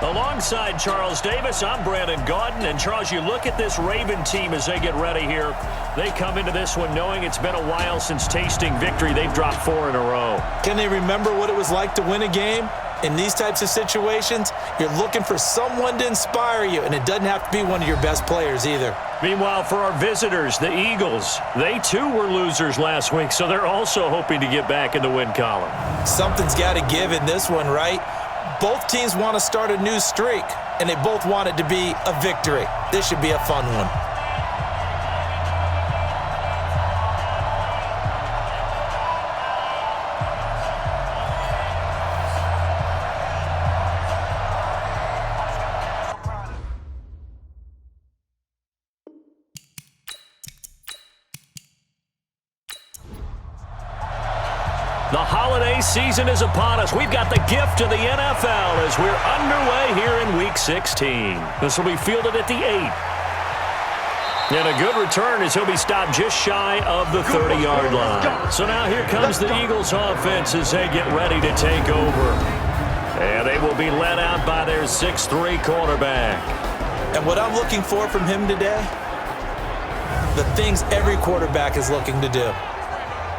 Alongside Charles Davis, I'm Brandon Gaudin. And Charles, you look at this Raven team as they get ready here. They come into this one knowing it's been a while since tasting victory. They've dropped 4 in a row. Can they remember what it was like to win a game? In these types of situations, you're looking for someone to inspire you, and it doesn't have to be one of your best players either. Meanwhile, for our visitors, the Eagles, they too were losers last week, so they're also hoping to get back in the win column. Something's got to give in this one, right? Both teams want to start a new streak, and they both want it to be a victory. This should be a fun one. The holiday season is upon us. We've got the gift of the NFL as we're underway here in Week 16. This will be fielded at the 8. And a good return as he'll be stopped just shy of the 30-yard line. So now here comes the Eagles offense as they get ready to take over. And they will be led out by their 6'3 quarterback. And what I'm looking for from him today, the things every quarterback is looking to do.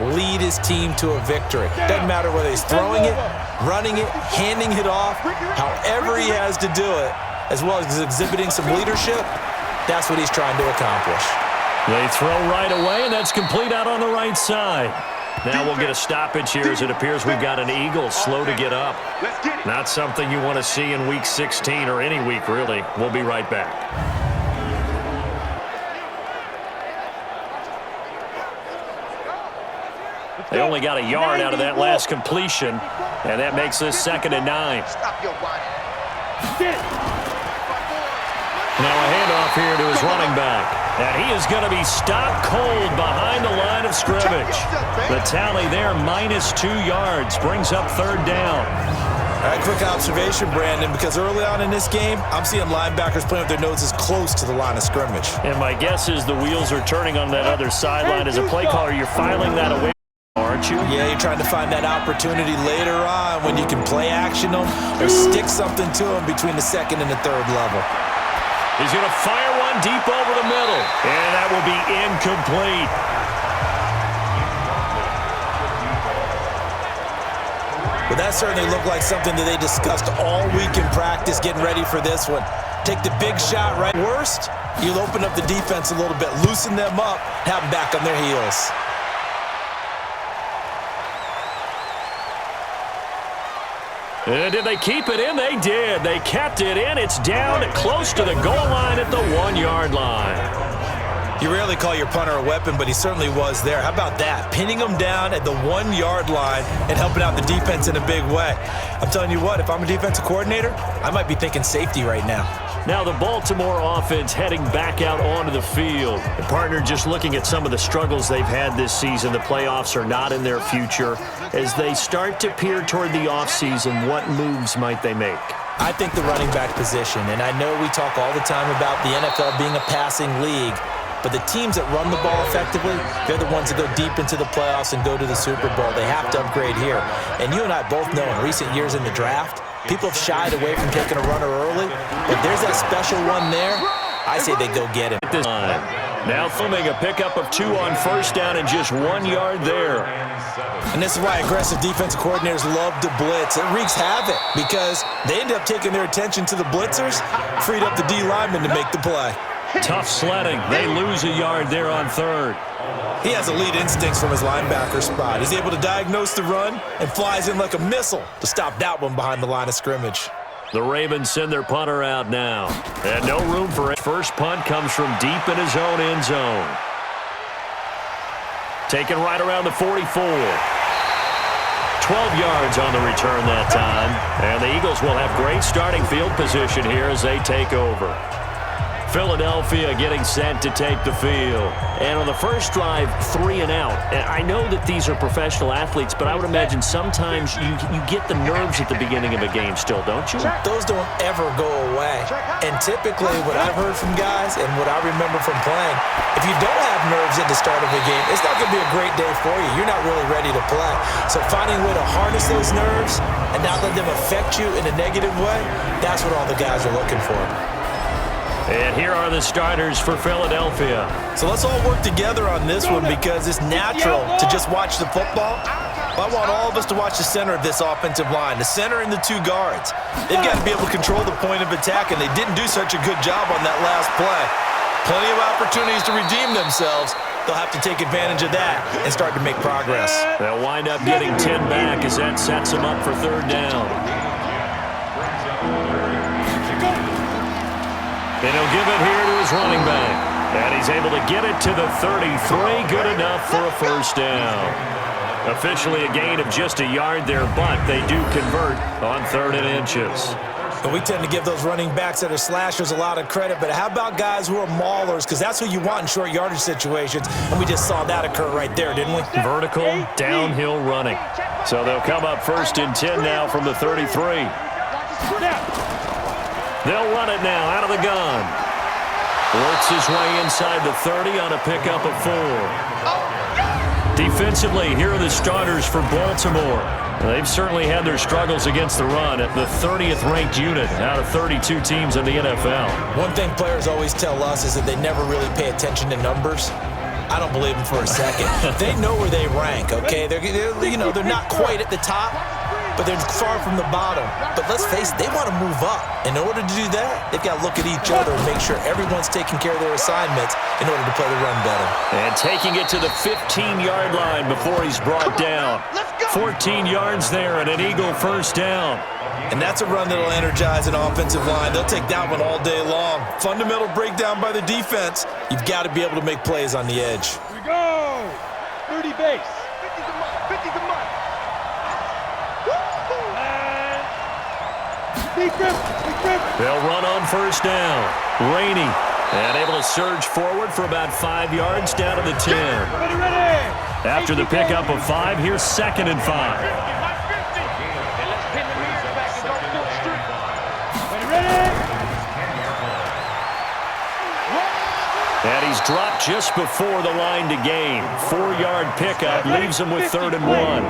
Lead his team to a victory. Doesn't matter whether he's throwing it, running it, handing it off, however he has to do it, as well as exhibiting some leadership, that's what he's trying to accomplish. They throw right away, and that's complete out on the right side. Now we'll get a stoppage here as it appears we've got an Eagle slow to get up. Not something you want to see in Week 16 or any week, really. We'll be right back. They only got a yard out of that last completion, and that makes this 2nd and 9. Now a handoff here to his running back. And he is going to be stopped cold behind the line of scrimmage. The tally there, -2 yards, brings up 3rd down. All right, quick observation, Brandon, because early on in this game, I'm seeing linebackers playing with their noses close to the line of scrimmage. And my guess is the wheels are turning on that other sideline. As a play caller, you're filing that away, aren't you? Yeah, you're trying to find that opportunity later on when you can play action them or stick something to them between the 2nd and the 3rd level. He's going to fire one deep over the middle, and that will be incomplete. But that certainly looked like something that they discussed all week in practice getting ready for this one. Take the big shot right. Worst, you'll open up the defense a little bit, loosen them up, have them back on their heels. And did they keep it in? They did. They kept it in. It's down close to the goal line at the 1-yard line. You rarely call your punter a weapon, but he certainly was there. How about that? Pinning him down at the 1-yard line and helping out the defense in a big way. I'm telling you what, if I'm a defensive coordinator, I might be thinking safety right now. Now the Baltimore offense heading back out onto the field. The partner just looking at some of the struggles they've had this season. The playoffs are not in their future. As they start to peer toward the offseason, what moves might they make? I think the running back position, and I know we talk all the time about the NFL being a passing league, but the teams that run the ball effectively, they're the ones that go deep into the playoffs and go to the Super Bowl. They have to upgrade here. And you and I both know in recent years in the draft, people have shied away from taking a runner early, but there's that special one there. I say they go get him. Now filming a pickup of 2 on 1st down and just 1 yard there. And this is why aggressive defensive coordinators love to blitz. It wreaks havoc because they end up taking their attention to the blitzers, freed up the D lineman to make the play. Tough sledding. They lose a yard there on 3rd. He has elite instincts from his linebacker spot. He's able to diagnose the run and flies in like a missile to stop that one behind the line of scrimmage. The Ravens send their punter out now. And no room for it. First punt comes from deep in his own end zone. Taken right around the 44. 12 yards on the return that time. And the Eagles will have great starting field position here as they take over. Philadelphia getting set to take the field. And on the first drive, 3 and out. And I know that these are professional athletes, but I would imagine sometimes you get the nerves at the beginning of a game still, don't you? Those don't ever go away. And typically what I've heard from guys and what I remember from playing, if you don't have nerves at the start of a game, it's not going to be a great day for you. You're not really ready to play. So finding a way to harness those nerves and not let them affect you in a negative way, that's what all the guys are looking for. And here are the starters for Philadelphia. So let's all work together on this one because it's natural to just watch the football. I want all of us to watch the center of this offensive line, the center and the 2 guards. They've got to be able to control the point of attack, and they didn't do such a good job on that last play. Plenty of opportunities to redeem themselves. They'll have to take advantage of that and start to make progress. They'll wind up getting 10 back as that sets them up for 3rd down. And he'll give it here to his running back. And he's able to get it to the 33. Good enough for a 1st down. Officially a gain of just a yard there, but they do convert on 3rd and inches. And we tend to give those running backs that are slashers a lot of credit, but how about guys who are maulers? Because that's who you want in short yardage situations, and we just saw that occur right there, didn't we? Vertical, downhill running. So they'll come up 1st and 10 now from the 33. They'll run it now out of the gun. Works his way inside the 30 on a pickup of 4. Defensively, here are the starters for Baltimore. They've certainly had their struggles against the run at the 30th ranked unit out of 32 teams in the NFL. One thing players always tell us is that they never really pay attention to numbers. I don't believe them for a second. They know where they rank, okay? They're not quite at the top, but they're far from the bottom. But let's face it, they want to move up. In order to do that, they've got to look at each other and make sure everyone's taking care of their assignments in order to play the run better. And taking it to the 15-yard line before he's brought down. 14 yards there and an Eagle 1st down. And that's a run that'll energize an offensive line. They'll take that one all day long. Fundamental breakdown by the defense. You've got to be able to make plays on the edge. Here we go. 30 base. 50's a month. 50's a month. Big grip. Big grip. They'll run on 1st down. Rainey. And able to surge forward for about 5 yards down to the 10. Ready, ready. After the pickup of 5, here's 2nd and 5. And he's dropped just before the line to gain. 4-yard pickup leaves him with 3rd and 1.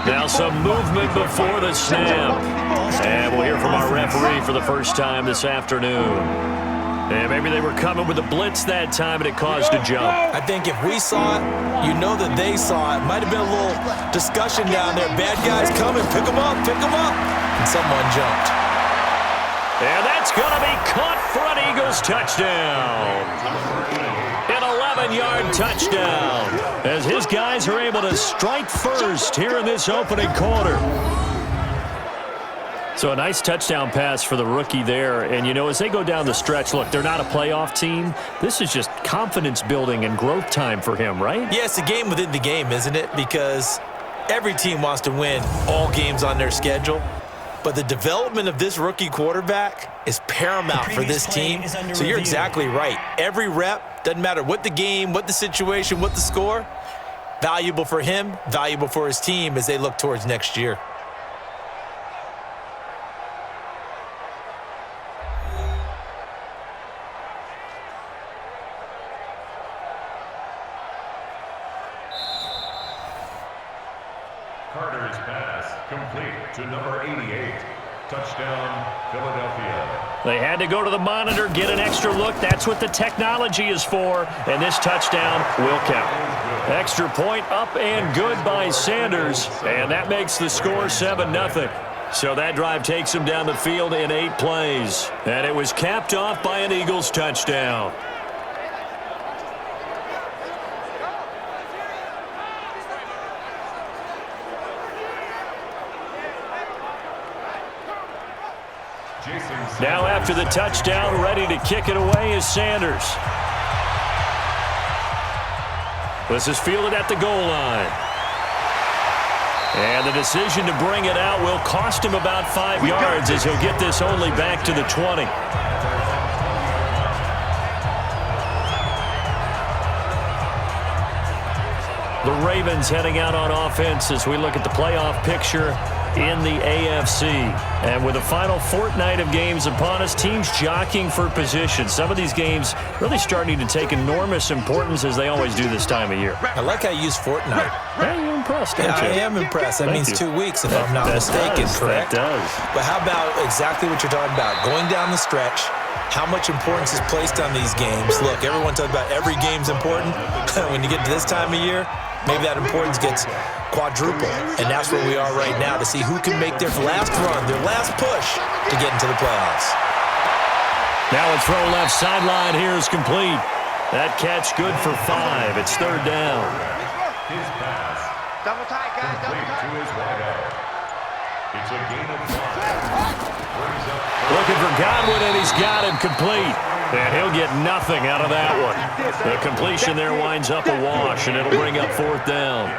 Now some movement before the snap. And we'll hear from our referee for the first time this afternoon. And maybe they were coming with a blitz that time and it caused a jump. I think if we saw it, you know that they saw it. Might have been a little discussion down there. Bad guys coming, pick them up, and someone jumped. And that's going to be caught for an Eagles touchdown. An 11-yard touchdown as his guys are able to strike first here in this opening quarter. So a nice touchdown pass for the rookie there. And, as they go down the stretch, look, they're not a playoff team. This is just confidence building and growth time for him, right? Yeah, it's a game within the game, isn't it? Because every team wants to win all games on their schedule. But the development of this rookie quarterback is paramount for this team. So you're exactly right. Every rep, doesn't matter what the game, what the situation, what the score, valuable for him, valuable for his team as they look towards next year. Carter's pass complete to number 88. Touchdown, Philadelphia. They had to go to the monitor, get an extra look. That's what the technology is for. And this touchdown will count. Extra point up and good by Sanders. And that makes the score 7-0. So that drive takes them down the field in 8 plays. And it was capped off by an Eagles touchdown. Now after the touchdown, ready to kick it away is Sanders. This is fielded at the goal line. And the decision to bring it out will cost him about 5 yards as he'll get this only back to the 20. The Ravens heading out on offense as we look at the playoff picture in the AFC. And with the final fortnight of games upon us, teams jockeying for position. Some of these games really starting to take enormous importance as they always do this time of year. I like how you use fortnight. Yeah, you're impressed, aren't Yeah, you? I am impressed. That Thank means you. 2 weeks if I'm not mistaken, correct? That does. But how about exactly what you're talking about? Going down the stretch, how much importance is placed on these games? Look, everyone talks about every game's important. When you get to this time of year, maybe that importance gets quadruple. And that's where we are right now to see who can make their last run, their last push to get into the playoffs. Now a throw left sideline here is complete. That catch good for 5. It's third down. His pass. Double tight, guys. Double Complete tight. to his wideout. It's a gain of 5. Brings up Looking for Godwin, and he's got him complete. And he'll get nothing out of that one. The completion there winds up a wash, and it'll bring up fourth down.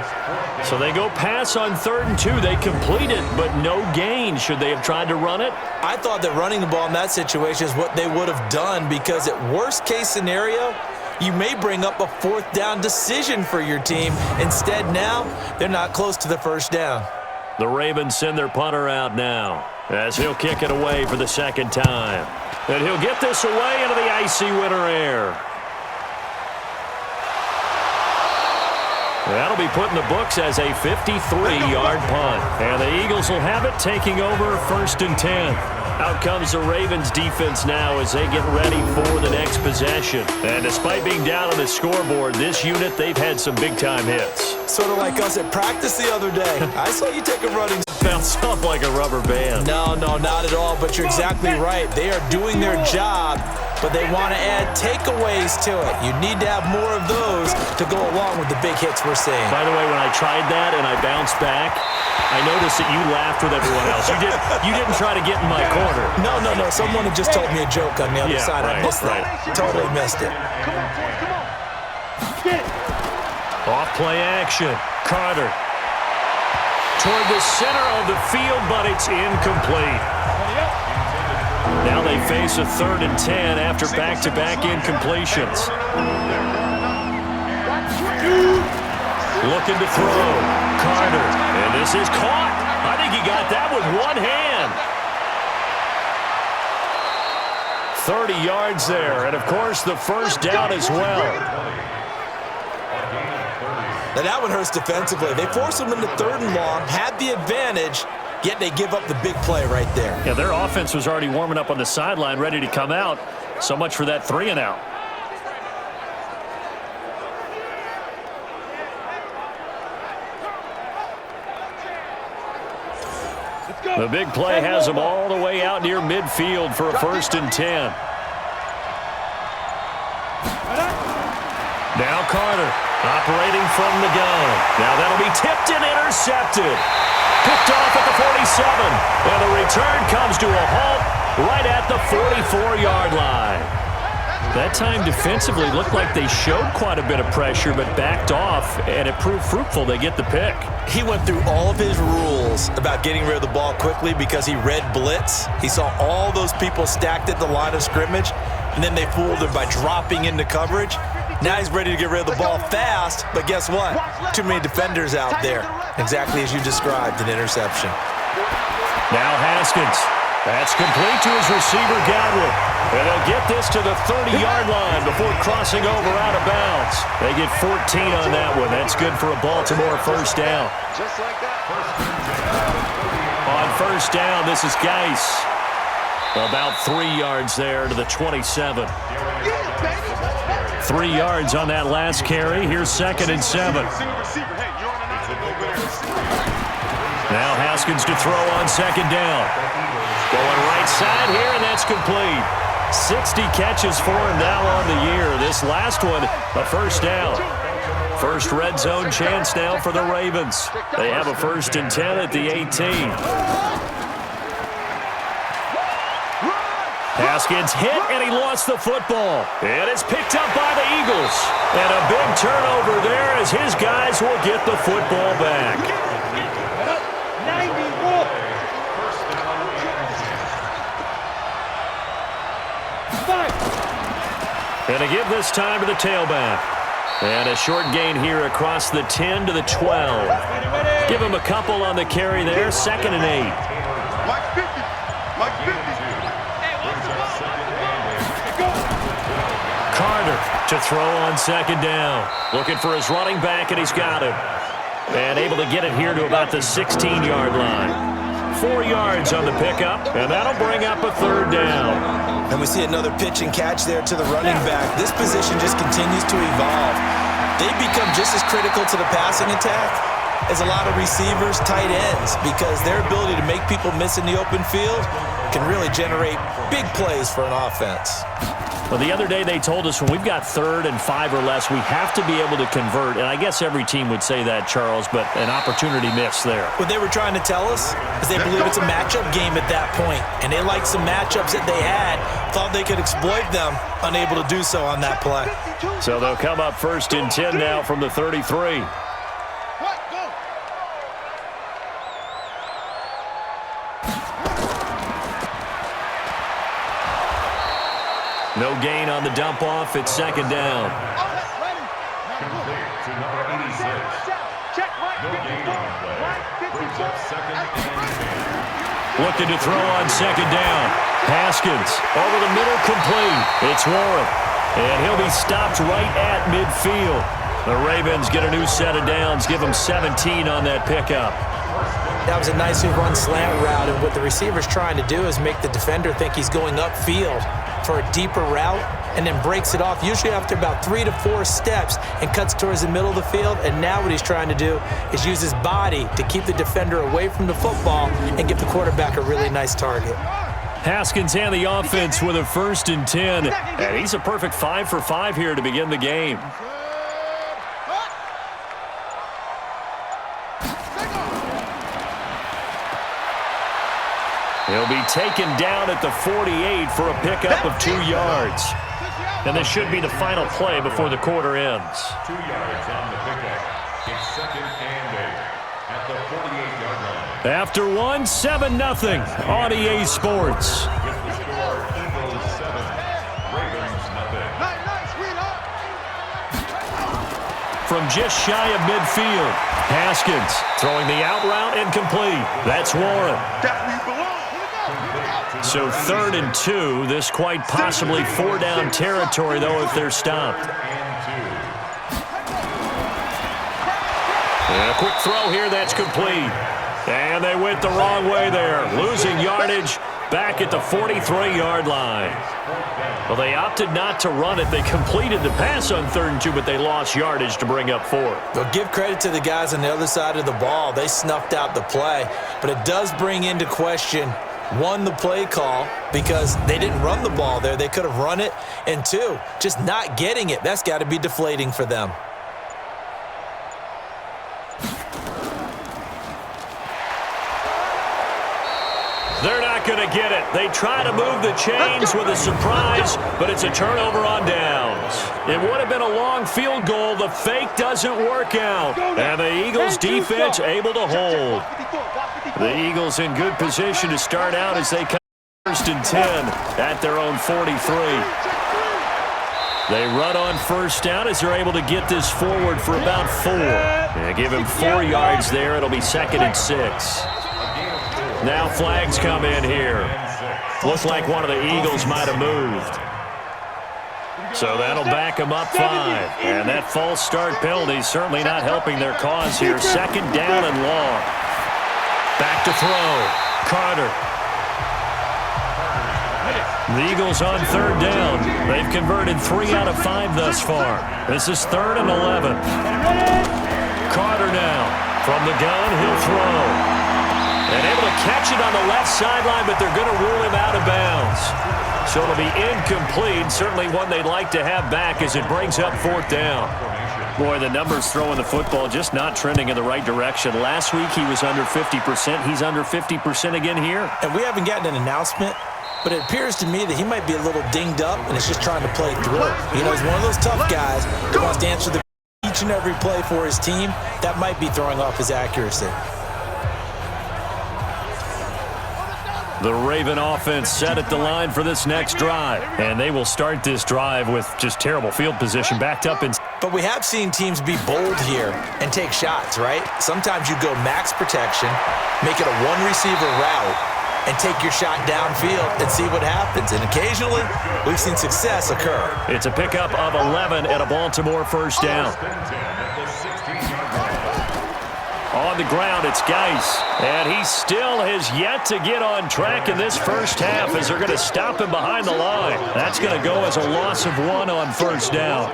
So they go pass on 3rd and 2. They complete it, but no gain. Should they have tried to run it? I thought that running the ball in that situation is what they would have done because at worst case scenario, you may bring up a 4th down decision for your team. Instead now, they're not close to the first down. The Ravens send their punter out now as he'll kick it away for the second time. And he'll get this away into the icy winter air. That'll be put in the books as a 53-yard punt. And the Eagles will have it, taking over 1st and 10. Out comes the Ravens defense now as they get ready for the next possession. And despite being down on the scoreboard, this unit, they've had some big-time hits. Sort of like us at practice the other day. I saw you take a running. Bounced off like a rubber band. No, not at all, but you're exactly right. They are doing their job, but they want to add takeaways to it. You need to have more of those to go along with the big hits we're seeing. By the way, when I tried that and I bounced back, I noticed that you laughed with everyone else. You didn't try to get in my corner. No. Someone had just told me a joke on the other side. Right, I missed that. Totally missed it. Come on, boys. Come on. Get it. Off play action. Carter. Toward the center of the field, but it's incomplete. Now they face a 3rd and 10 after back-to-back incompletions. Looking to throw. Carter. And this is caught. I think he got that with one hand. 30 yards there, and of course the first down as well. Now that one hurts defensively. They force them into 3rd and long, had the advantage, yet they give up the big play right there. Yeah, their offense was already warming up on the sideline, ready to come out. So much for that 3 and out. The big play has them all the way out near midfield for a 1st and 10. Now Carter operating from the gun. Now that'll be tipped and intercepted. Picked off at the 47. And the return comes to a halt right at the 44-yard line. That time defensively looked like they showed quite a bit of pressure but backed off, and it proved fruitful. They get the pick. He went through all of his rules about getting rid of the ball quickly because he read blitz. He saw all those people stacked at the line of scrimmage, and then they fooled him by dropping into coverage. Now he's ready to get rid of the ball fast, but guess what? Too many defenders out there. Exactly as you described, an interception. Now Haskins. That's complete to his receiver, Godwin. And they'll get this to the 30-yard line before crossing over out of bounds. They get 14 on that one. That's good for a Baltimore first down. Just like that. On first down, this is Geis. About 3 yards there to the 27. 3 yards on that last carry. Here's 2nd and 7. Now Haskins to throw on 2nd down. Going right side here, and that's complete. 60 catches for him now on the year. This last one, a first down. First red zone chance now for the Ravens. They have a 1st and 10 at the 18. Haskins hit, and he lost the football. And it's picked up by the Eagles. And a big turnover there as his guys will get the football back. 91. And to give this time to the tailback. And a short gain here across the 10 to the 12. Give him a couple on the carry there. 2nd and 8. Mike 50. Mike 50. Carter to throw on 2nd down. Looking for his running back, and he's got him. And able to get it here to about the 16-yard line. 4 yards on the pickup, and that'll bring up a 3rd down. And we see another pitch and catch there to the running back. This position just continues to evolve. They become just as critical to the passing attack as a lot of receivers, tight ends, because their ability to make people miss in the open field can really generate big plays for an offense. Well, the other day they told us when we've got 3rd and 5 or less, we have to be able to convert. And I guess every team would say that, Charles, but an opportunity missed there. What they were trying to tell us is they believe it's a matchup game at that point, and they liked some matchups that they had, thought they could exploit them, unable to do so on that play. So they'll come up 1st and 10 now from the 33. No gain on the dump off. It's 2nd down. Complete to number 86. No gain on the play. Brings up 2nd and 10. Looking to throw on 2nd down. Haskins over the middle, complete. It's Warren. And he'll be stopped right at midfield. The Ravens get a new set of downs. Give them 17 on that pickup. That was a nicely run slant route, and what the receiver's trying to do is make the defender think he's going upfield for a deeper route, and then breaks it off, usually after about 3 to 4 steps, and cuts towards the middle of the field. And now what he's trying to do is use his body to keep the defender away from the football and give the quarterback a really nice target. Haskins and the offense with a 1st and 10, and he's a perfect 5 for 5 here to begin the game. He'll be taken down at the 48 for a pickup of 2 yards. And this should be the final play before the quarter ends. 2 yards on the pickup. It's 2nd and 8 at the 48-yard line. After 7-0 on EA Sports. With the score, Eagles 7, Ravens nothing. From just shy of midfield, Haskins throwing the out route incomplete. That's Warren. So 3rd and 2, this quite possibly 4-down territory, though, if they're stopped. And a quick throw here, that's complete. And they went the wrong way there, losing yardage back at the 43-yard line. Well, they opted not to run it. They completed the pass on 3rd and 2, but they lost yardage to bring up 4. They'll give credit to the guys on the other side of the ball. They snuffed out the play, but it does bring into question, 1, the play call, because they didn't run the ball there. They could have run it. And 2, just not getting it. That's got to be deflating for them. They're not going to get it. They try to move the chains with a surprise, but it's a turnover on downs. It would have been a long field goal. The fake doesn't work out. And the Eagles defense able to hold. The Eagles in good position to start out as they come 1st and 10 at their own 43. They run on 1st down as they're able to get this forward for about 4. They give him 4 yards there. It'll be 2nd and 6. Now flags come in here. Looks like one of the Eagles might have moved. So that'll back them up 5. And that false start penalty certainly not helping their cause here. 2nd down and long. Back to throw. Carter. The Eagles on 3rd down. They've converted 3 out of 5 thus far. This is 3rd and 11. Carter now. From the gun, he'll throw. And able to catch it on the left sideline, but they're going to rule him out of bounds. So it'll be incomplete. Certainly one they'd like to have back as it brings up 4th down. Boy, the numbers throwing the football just not trending in the right direction. Last week he was under 50%. He's under 50% again here. And we haven't gotten an announcement, but it appears to me that he might be a little dinged up and is just trying to play through. You know, he's one of those tough guys who wants to answer the each and every play for his team. That might be throwing off his accuracy. The Raven offense set at the line for this next drive. And they will start this drive with just terrible field position, backed up in But we have seen teams be bold here and take shots, right? Sometimes you go max protection, make it a one-receiver route, and take your shot downfield and see what happens. And occasionally, we've seen success occur. It's a pickup of 11 and a Baltimore first down. On the ground, it's Geis. And he still has yet to get on track in this first half as they're going to stop him behind the line. That's going to go as a loss of 1 on first down.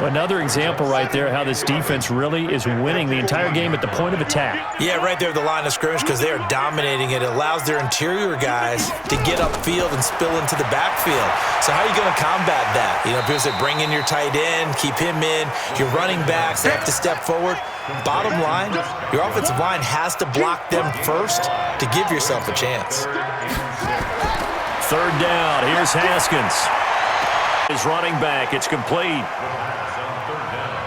Another example right there how this defense really is winning the entire game at the point of attack. Yeah, right there at the line of scrimmage because they are dominating it. It allows their interior guys to get upfield and spill into the backfield. So how are you going to combat that? You know, because they bring in your tight end, keep him in. Your running backs, they have to step forward. Bottom line, your offensive line has to block them first to give yourself a chance. Third down, here's Haskins. His running back, it's complete.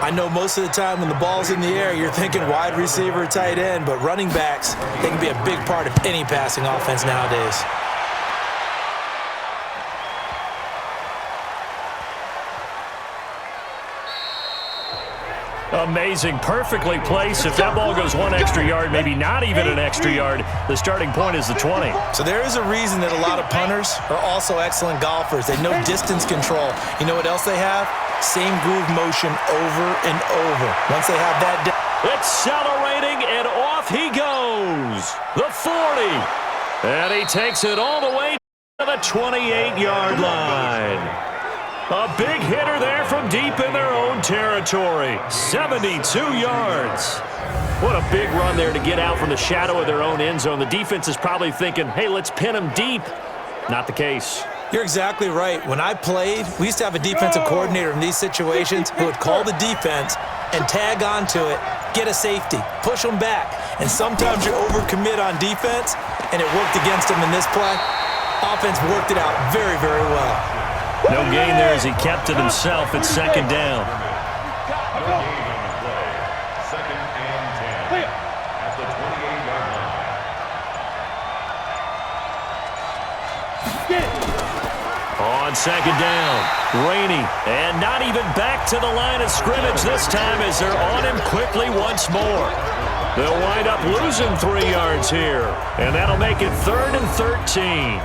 I know most of the time when the ball's in the air, you're thinking wide receiver, tight end, but running backs, they can be a big part of any passing offense nowadays. Amazing, perfectly placed. If that ball goes 1 extra yard, maybe not even an extra yard, the starting point is the 20. So there is a reason that a lot of punters are also excellent golfers. They know distance control. You know what else they have? Same groove motion over and over. Once they have that down. Accelerating, and off he goes. The 40. And he takes it all the way to the 28-yard line. A big hitter there from deep in their own territory. 72 yards. What a big run there to get out from the shadow of their own end zone. The defense is probably thinking, hey, let's pin them deep. Not the case. You're exactly right. When I played, we used to have a defensive coordinator in these situations who would call the defense and tag onto it, get a safety, push them back. And sometimes you overcommit on defense, and it worked against them in this play. Offense worked it out very, very well. No gain there as he kept it himself at second down. Second and 10 at the 28-yard line. On second down, Rainey, and not even back to the line of scrimmage this time as they're on him quickly once more. They'll wind up losing 3 yards here, and that'll make it 3rd and 13.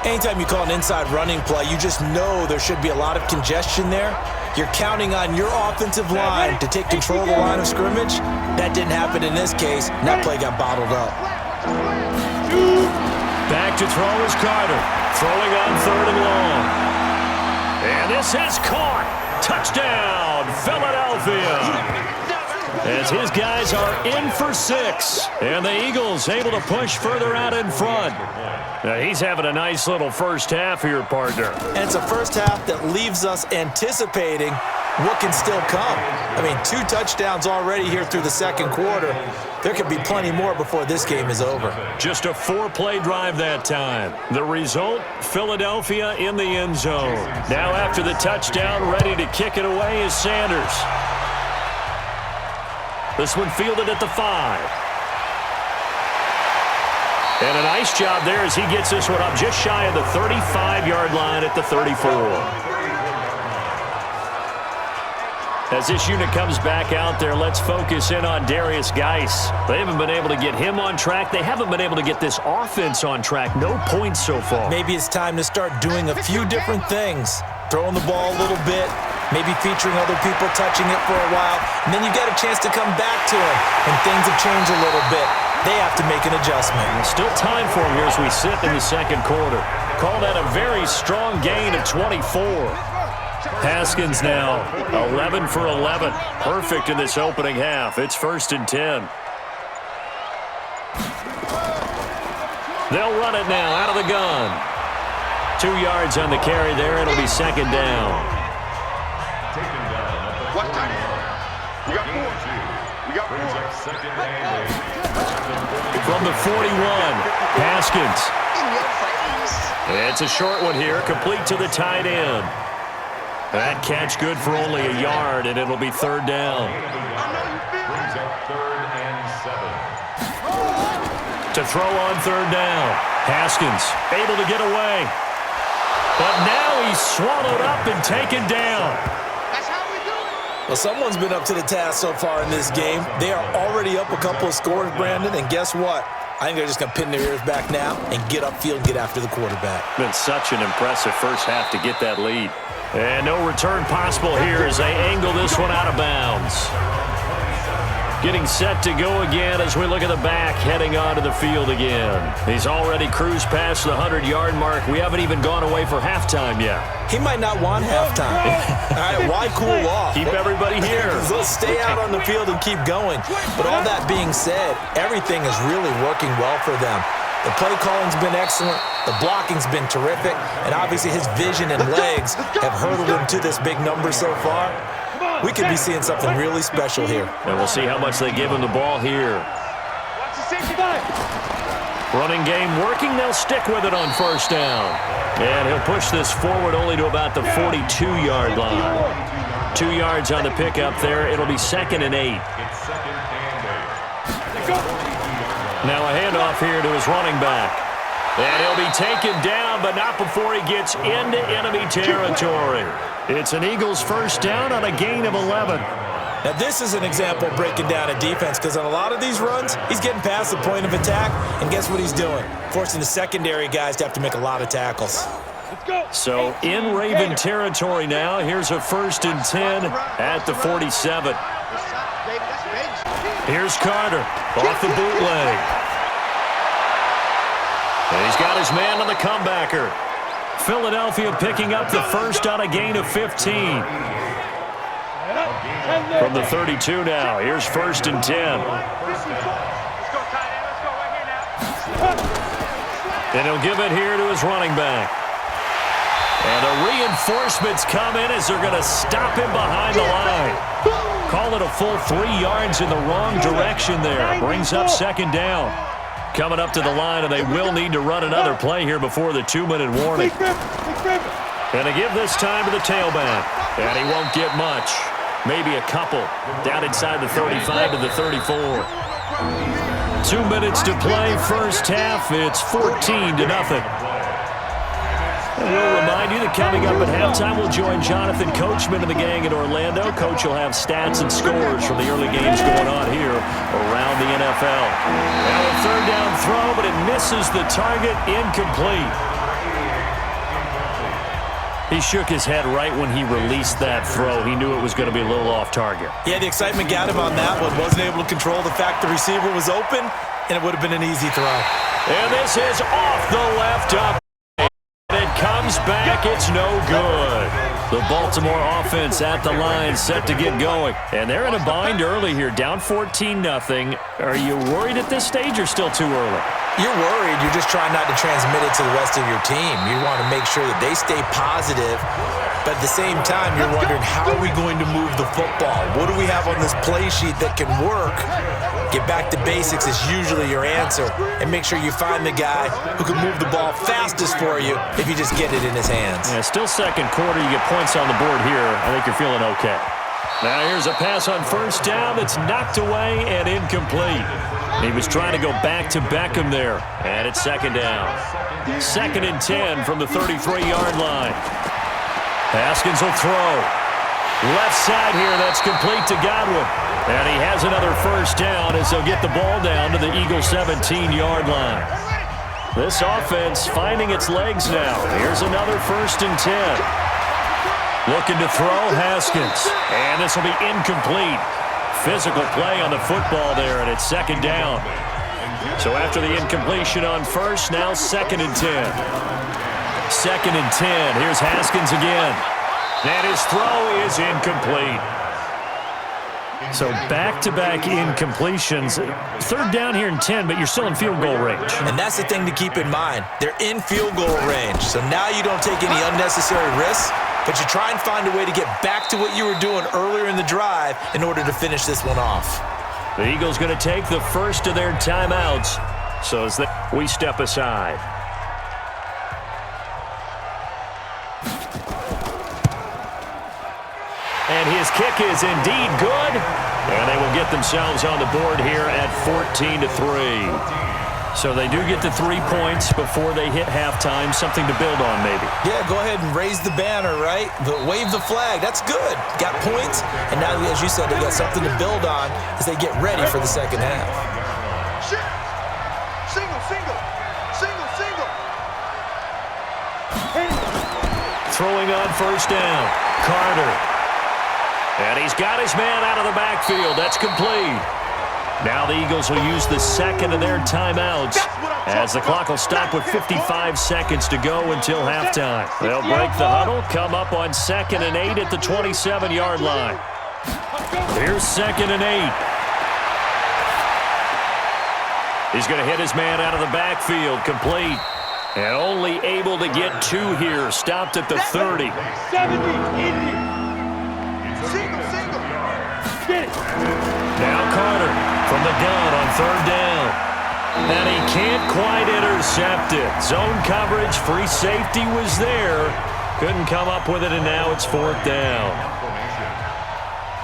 Anytime you call an inside running play, you just know there should be a lot of congestion there. You're counting on your offensive line to take control of the line of scrimmage. That didn't happen in this case, and that play got bottled up. Back to throw is Carter, throwing on 3rd and long. And this is caught. Touchdown, Philadelphia. As his guys are in for 6, and the Eagles able to push further out in front. Now he's having a nice little first half here, partner. And it's a first half that leaves us anticipating what can still come. I mean, 2 touchdowns already here through the second quarter. There could be plenty more before this game is over. Just a 4-play drive that time. The result, Philadelphia in the end zone. Now after the touchdown, ready to kick it away is Sanders. This one fielded at the 5. And a nice job there as he gets this one up just shy of the 35-yard line at the 34. As this unit comes back out there, let's focus in on Darius Geis. They haven't been able to get him on track. They haven't been able to get this offense on track. No points so far. Maybe it's time to start doing a few different things. Throwing the ball a little bit, maybe featuring other people touching it for a while, and then you get a chance to come back to him, and things have changed a little bit. They have to make an adjustment. Still time for him here as we sit in the second quarter. Call that a very strong gain of 24. Haskins now 11 for 11. Perfect in this opening half. It's 1st and 10. They'll run it now out of the gun. 2 yards on the carry there. It'll be second down. What time? We got 4. We got 4. Second and 8. From the 41, Haskins. It's a short one here, complete to the tight end. That catch good for only a yard, and it'll be 3rd down. Brings up 3rd and 7. To throw on 3rd down. Haskins able to get away. But now he's swallowed up and taken down. That's how we do it. Well, someone's been up to the task so far in this game. They are already up a couple of scores, Brandon, and guess what? I think they're just going to pin their ears back now and get upfield and get after the quarterback. Been such an impressive first half to get that lead. And no return possible here as they angle this one out of bounds. Getting set to go again as we look at the back, heading onto the field again. He's already cruised past the 100-yard mark. We haven't even gone away for halftime yet. He might not want halftime. All right, why cool off? Keep everybody here. Let's stay out on the field and keep going. But all that being said, everything is really working well for them. The play calling's been excellent. The blocking's been terrific. And obviously his vision and legs have hurdled him to this big number so far. We could be seeing something really special here. And we'll see how much they give him the ball here. Running game working. They'll stick with it on first down. And he'll push this forward only to about the 42-yard line. 2 yards on the pickup there. It'll be 2nd and 8. Now a handoff here to his running back. And he'll be taken down, but not before he gets into enemy territory. It's an Eagles first down on a gain of 11. Now this is an example of breaking down a defense because on a lot of these runs, he's getting past the point of attack, and guess what he's doing? Forcing the secondary guys to have to make a lot of tackles. So in Raven territory now, here's a 1st and 10 at the 47. Here's Carter off the bootleg. And he's got his man on the comebacker. Philadelphia picking up the first on a gain of 15. From the 32 now, here's 1st and 10. And he'll give it here to his running back. And the reinforcements come in as they're going to stop him behind the line. Call it a full 3 yards in the wrong direction there. Brings up 2nd down. Coming up to the line, and they will need to run another play here before the 2-minute warning. And they give this time to the tailback. And he won't get much. Maybe a couple. Down inside the 35 to the 34. 2 minutes to play first half. It's 14-0. And we'll remind you that coming up at halftime, we'll join Jonathan Coachman and the gang in Orlando. Coach will have stats and scores from the early games going on here around the NFL. Now a 3rd down throw, but it misses the target, incomplete. He shook his head right when he released that throw. He knew it was going to be a little off target. Yeah, the excitement got him on that one. Wasn't able to control the fact the receiver was open, and it would have been an easy throw. And this is off the left up. It comes back, it's no good. The Baltimore offense at the line, set to get going. And they're in a bind early here, down 14-0. Are you worried at this stage or still too early? You're worried. You're just trying not to transmit it to the rest of your team. You want to make sure that they stay positive, but at the same time, you're wondering, how are we going to move the football? What do we have on this play sheet that can work? Get back to basics is usually your answer, and make sure you find the guy who can move the ball fastest for you if you just get it in his hands. Yeah, still 2nd quarter. You get points on the board here. I think you're feeling okay. Now here's a pass on first down that's knocked away and incomplete. He was trying to go back to Beckham there, and it's 2nd down. 2nd and 10 from the 33-yard line. Haskins will throw. Left side here, that's complete to Godwin. And he has another first down as they'll get the ball down to the Eagles' 17-yard line. This offense finding its legs now. Here's another 1st and 10. Looking to throw, Haskins. And this will be incomplete. Physical play on the football there, and it's 2nd down. So after the incompletion on first, now 2nd and 10. 2nd and 10. Here's Haskins again. And his throw is incomplete. So back-to-back incompletions. 3rd down here and 10, but you're still in field goal range. And that's the thing to keep in mind. They're in field goal range. So now you don't take any unnecessary risks, but you try and find a way to get back to what you were doing earlier in the drive in order to finish this one off. The Eagles going to take the first of their timeouts. So as we step aside. And his kick is indeed good. And they will get themselves on the board here at 14-3. So they do get to 3 points before they hit halftime, something to build on maybe. Yeah, go ahead and raise the banner, right? But wave the flag. That's good. Got points, and now, as you said, they got something to build on as they get ready for the second half. Single, single, single, single. Throwing on first down, Carter. And he's got his man out of the backfield. That's complete. Now the Eagles will use the second of their timeouts as the clock will stop with 55 seconds to go until halftime. They'll break the huddle, come up on 2nd and 8 at the 27-yard line. Here's 2nd and 8. He's going to hit his man out of the backfield, complete. And only able to get 2 here, stopped at the 30. 70, Indy. Single, single. Get it. Now Carter from the gun on 3rd down. And he can't quite intercept it. Zone coverage, free safety was there. Couldn't come up with it, and now it's 4th down.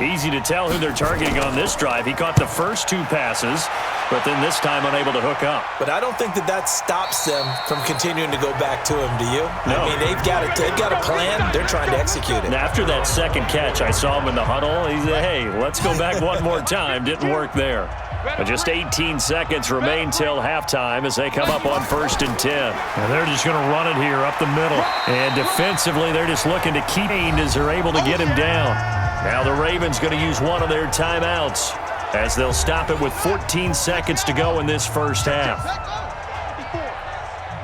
Easy to tell who they're targeting on this drive. He caught the first 2 passes, but then this time unable to hook up. But I don't think that stops them from continuing to go back to him, do you? No. I mean, they've got a plan. They're trying to execute it. And after that second catch, I saw him in the huddle. He said, hey, let's go back one more time. Didn't work there. But just 18 seconds remain till halftime as they come up on 1st and 10. And they're just going to run it here up the middle. And defensively, they're just looking to keep him as they're able to get him down. Now the Ravens going to use one of their timeouts as they'll stop it with 14 seconds to go in this first half.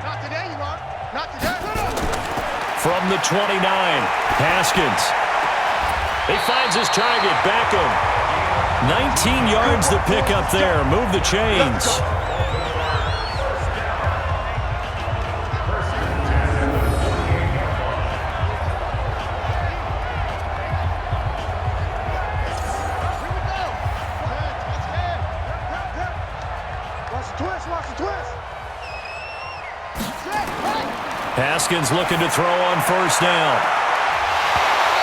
Not today, you are. Not today. From the 29, Haskins. He finds his target, Beckham. 19 yards to pick up there. Move the chains. Haskins looking to throw on first down.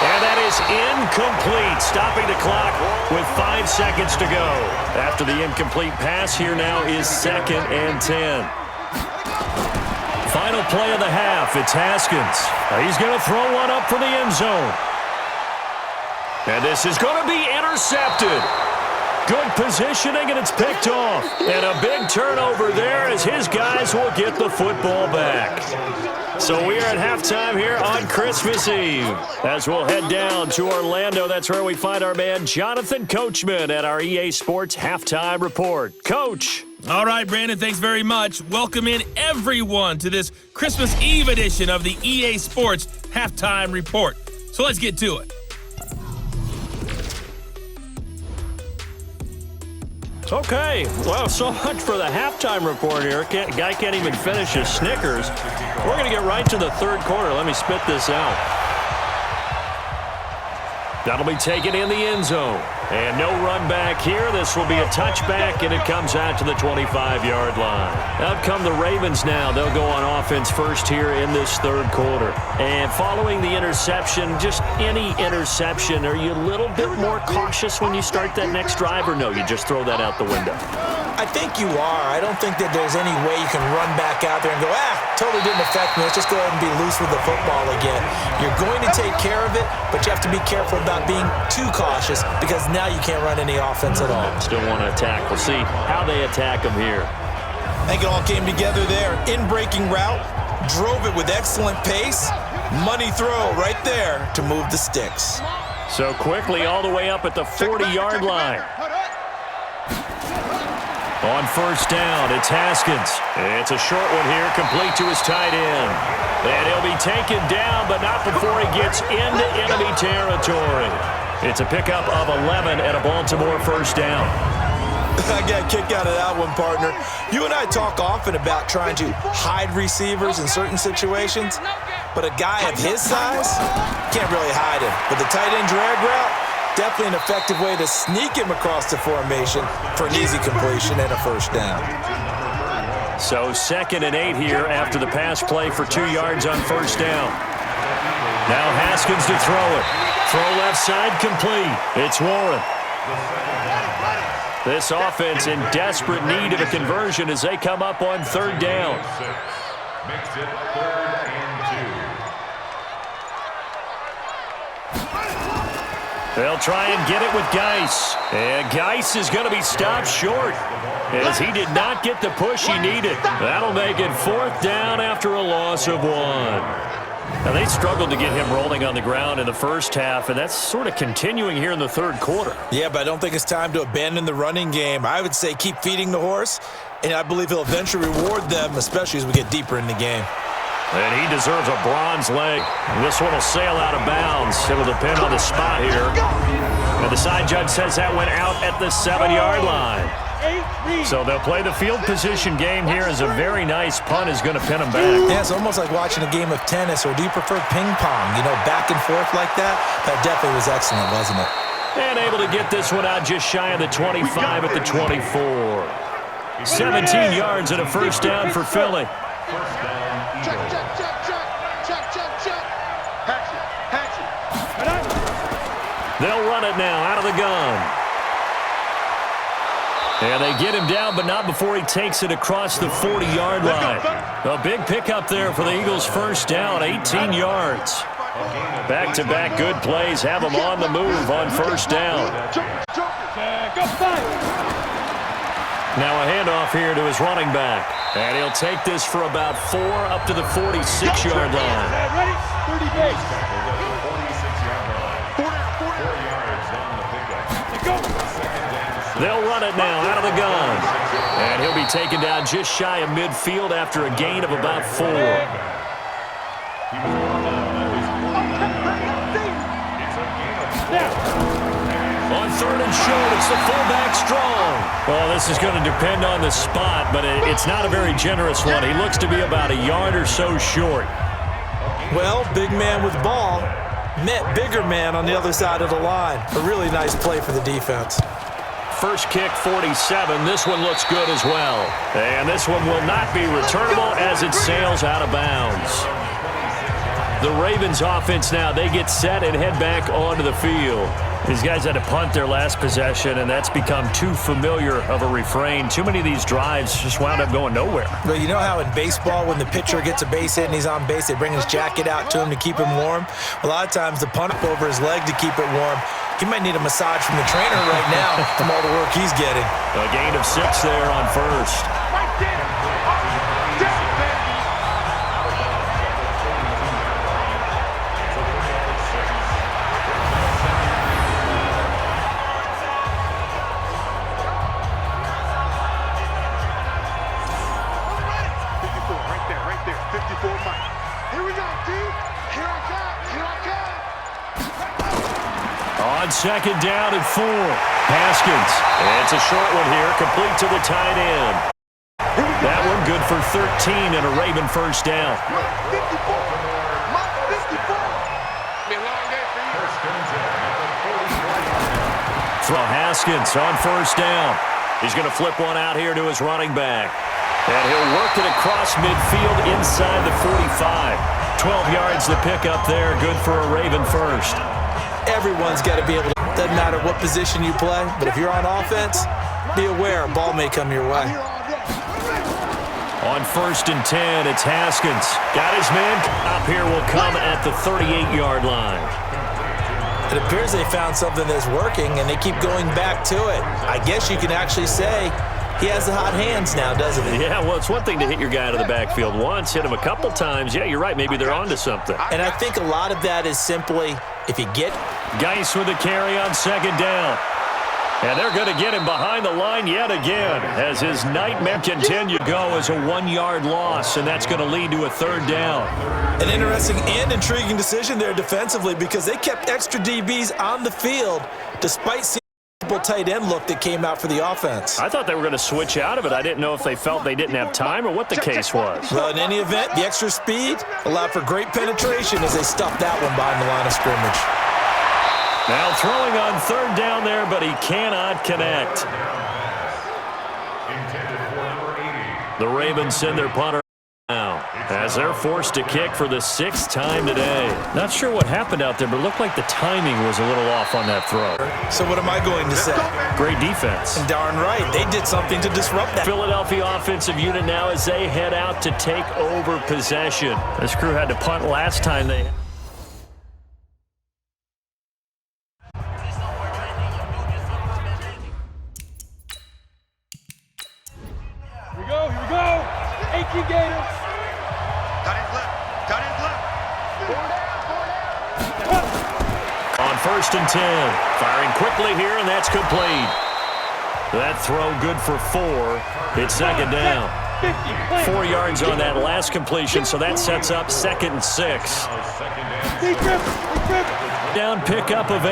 And that is incomplete, stopping the clock with 5 seconds to go. After the incomplete pass, here now is 2nd and 10. Final play of the half, it's Haskins. He's going to throw one up for the end zone. And this is going to be intercepted. Good positioning, and it's picked off. And a big turnover there as his guys will get the football back. So we are at halftime here on Christmas Eve. As we'll head down to Orlando, that's where we find our man Jonathan Coachman at our EA Sports Halftime Report. Coach. All right, Brandon, thanks very much. Welcome in everyone to this Christmas Eve edition of the EA Sports Halftime Report. So let's get to it. Okay, well, so much for the halftime report here. Guy can't even finish his Snickers. We're going to get right to the 3rd quarter. Let me spit this out. That'll be taken in the end zone. And no run back here. This will be a touchback, and it comes out to the 25-yard line. Out come the Ravens now. They'll go on offense first here in this 3rd quarter. And following the interception, just any interception, are you a little bit more cautious when you start that next drive, or no, you just throw that out the window? I think you are. I don't think that there's any way you can run back out there and go, totally didn't affect me. Let's just go ahead and be loose with the football again. You're going to take care of it, but you have to be careful about being too cautious because now you can't run any offense at all. Still want to attack. We'll see how they attack them here. I think it all came together there. In-breaking route, drove it with excellent pace. Money throw right there to move the sticks. So quickly all the way up at the 40-yard line. On first down, it's Haskins. It's a short one here, complete to his tight end. And he'll be taken down, but not before he gets into enemy territory. It's a pickup of 11 and a Baltimore first down. I got a kick out of that one, partner. You and I talk often about trying to hide receivers in certain situations, but a guy of his size can't really hide him. But the tight end drag route, definitely an effective way to sneak him across the formation for an easy completion and a first down. So 2nd and 8 here after the pass play for 2 yards on first down. Now Haskins to throw it. Throw left side complete. It's Warren. This offense in desperate need of a conversion as they come up on third down. Makes it 3rd and 2. They'll try and get it with Geis. And Geis is going to be stopped short as he did not get the push he needed. That'll make it 4th down after a loss of 1. Now, they struggled to get him rolling on the ground in the first half, and that's sort of continuing here in the third quarter. Yeah, but I don't think it's time to abandon the running game. I would say keep feeding the horse, and I believe he'll eventually reward them, especially as we get deeper in the game. And he deserves a bronze leg. This one will sail out of bounds. It'll depend on the spot here. And the side judge says that went out at the 7-yard line. So they'll play the field position game here as a very nice punt is going to pin them back. Yeah, it's almost like watching a game of tennis, or do you prefer ping pong? You know, back and forth like that? That definitely was excellent, wasn't it? And able to get this one out just shy of the 25 at the 24. 17 yards and a first down for Philly. First down, Eagles. They'll run it now out of the gun. And they get him down, but not before he takes it across the 40-yard line. A big pickup there for the Eagles' first down, 18 yards. Back-to-back good plays have him on the move on first down. Now a handoff here to his running back. And he'll take this for about 4 up to the 46-yard line. Ready? 30 base. 46-yard line. 4 yards on the pickup. Go. They'll run it now out of the gun. And he'll be taken down just shy of midfield after a gain of about 4. On third and short, it's the fullback Strong. Well, this is going to depend on the spot, but it's not a very generous one. He looks to be about a yard or so short. Well, big man with ball met bigger man on the other side of the line. A really nice play for the defense. First kick, 47. This one looks good as well. And this one will not be returnable as it sails out of bounds. The Ravens offense now, they get set and head back onto the field. These guys had to punt their last possession, and that's become too familiar of a refrain. Too many of these drives just wound up going nowhere. Well, you know how in baseball, when the pitcher gets a base hit and he's on base, they bring his jacket out to him to keep him warm? A lot of times the punt up over his leg to keep it warm. He might need a massage from the trainer right now from all the work he's getting. A gain of 6 there on first. On second down and 4. Haskins. It's a short one here, complete to the tight end. That one good for 13 and a Raven first down. Throw Haskins on first down. He's going to flip one out here to his running back. And he'll work it across midfield inside the 45. 12 yards to pick up there, good for a Raven first. Everyone's got to be able to, doesn't matter what position you play, but if you're on offense, be aware a ball may come your way. On first and 10, it's Haskins. Got his man. Up here will come at the 38-yard line. It appears they found something that's working, and they keep going back to it. I guess you can actually say he has the hot hands now, doesn't he? Yeah, well, it's one thing to hit your guy out of the backfield once, hit him a couple times. Yeah, you're right. Maybe they're onto something. And I think a lot of that is simply, if you get... Geis with a carry on second down. And they're going to get him behind the line yet again as his nightmare continue to go as a 1-yard loss, and that's going to lead to a third down. An interesting and intriguing decision there defensively because they kept extra DBs on the field despite seeing a tight end look that came out for the offense. I thought they were going to switch out of it. I didn't know if they felt they didn't have time or what the case was. Well, in any event, the extra speed allowed for great penetration as they stuffed that one behind the line of scrimmage. Now throwing on third down there, but he cannot connect. The Ravens send their punter Now, as they're forced to kick for the 6th time today. Not sure what happened out there, but it looked like the timing was a little off on that throw. So what am I going to say? Great defense. And darn right, they did something to disrupt that. Philadelphia offensive unit now as they head out to take over possession. This crew had to punt last time they... Here we go. 18 Gators. Cut his left. On 1st and 10. Firing quickly here, and that's complete. That throw good for 4. It's 2nd down. 4 yards on that last completion, so that sets up 2nd and 6. Down pickup of 8.